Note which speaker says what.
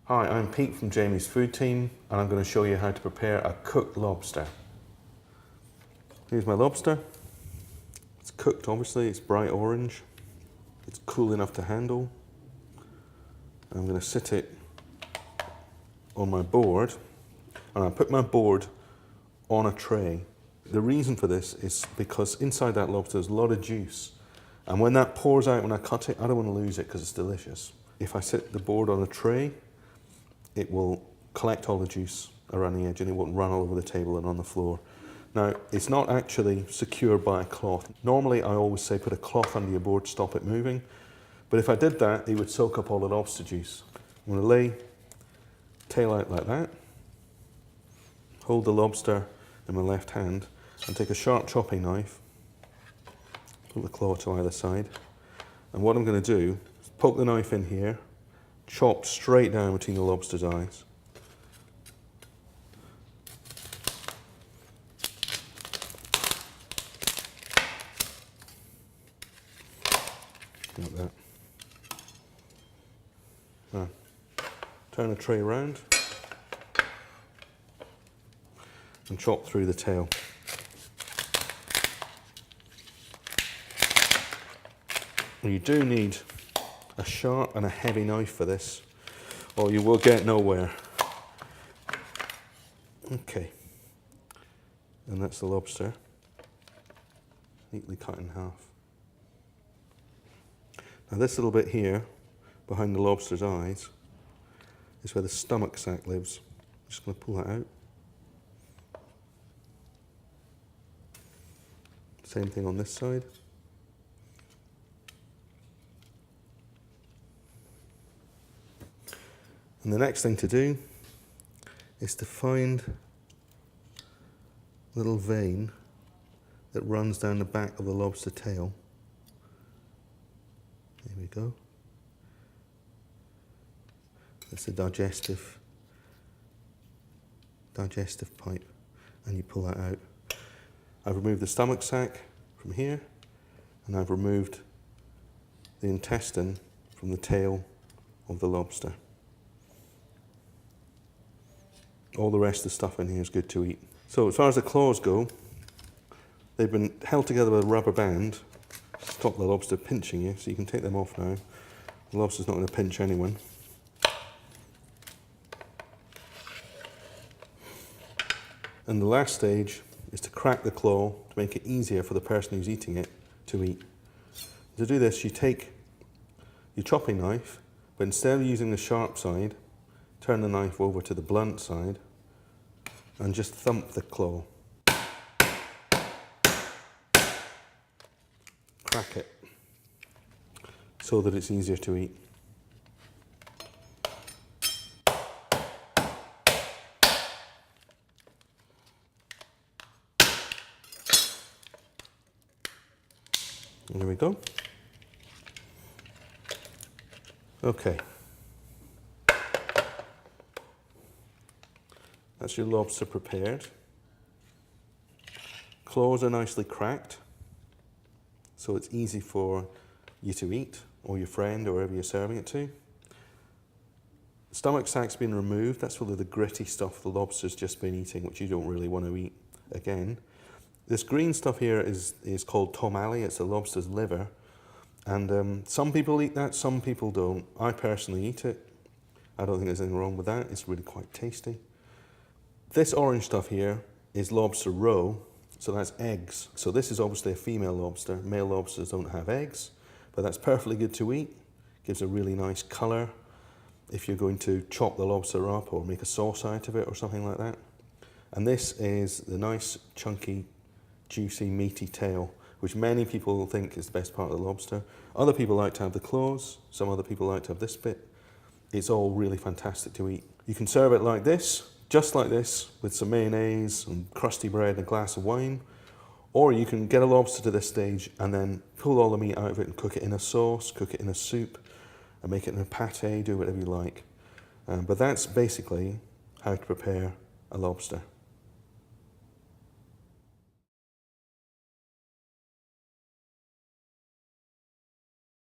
Speaker 1: Hi, I'm Pete from Jamie's food team and I'm going to show you how to prepare a cooked lobster. Here's my lobster. It's cooked obviously, it's bright orange. It's cool enough to handle. I'm going to sit it on my board and I put my board on a tray. The reason for this is because inside that lobster there's a lot of juice, and when that pours out when I cut it, I don't want to lose it because it's delicious. If I sit the board on a tray, it will collect all the juice around the edge and it won't run all over the table and on the floor. Now, it's not actually secured by a cloth. Normally I always say put a cloth under your board, stop it moving, but if I did that, it would soak up all the lobster juice. I'm going to lay tail out like that, hold the lobster in my left hand and take a sharp chopping knife, put the claw to either side, and what I'm going to do is poke the knife in here, chop straight down between the lobster's eyes. Like that. Now, turn the tray around and chop through the tail. You do need a sharp and a heavy knife for this, or you will get nowhere. Okay, and that's the lobster, neatly cut in half. Now this little bit here, behind the lobster's eyes, is where the stomach sac lives. I'm just going to pull that out. Same thing on this side. And the next thing to do is to find a little vein that runs down the back of the lobster tail. There we go. That's the digestive pipe, and you pull that out. I've removed the stomach sac from here, and I've removed the intestine from the tail of the lobster. All the rest of the stuff in here is good to eat. So as far as the claws go, they've been held together with a rubber band to stop the lobster pinching you, so you can take them off now. The lobster's not going to pinch anyone. And the last stage is to crack the claw to make it easier for the person who's eating it to eat. To do this, you take your chopping knife, but instead of using the sharp side, turn the knife over to the blunt side and just thump the claw. Crack it so that it's easier to eat. There we go. Okay. That's your lobster prepared. Claws are nicely cracked, so it's easy for you to eat, or your friend, or whoever you're serving it to. The stomach sac's been removed. That's really the gritty stuff the lobster's just been eating, which you don't really want to eat again. This green stuff here is called tomali. It's the lobster's liver. And some people eat that, some people don't. I personally eat it. I don't think there's anything wrong with that. It's really quite tasty. This orange stuff here is lobster roe, so that's eggs. So this is obviously a female lobster. Male lobsters don't have eggs, but that's perfectly good to eat. Gives a really nice colour if you're going to chop the lobster up or make a sauce out of it or something like that. And this is the nice, chunky, juicy, meaty tail, which many people think is the best part of the lobster. Other people like to have the claws. Some other people like to have this bit. It's all really fantastic to eat. You can serve it like this, just like this, with some mayonnaise and crusty bread and a glass of wine. Or you can get a lobster to this stage and then pull all the meat out of it and cook it in a sauce, cook it in a soup, and make it in a pate, do whatever you like. But that's basically how to prepare a lobster.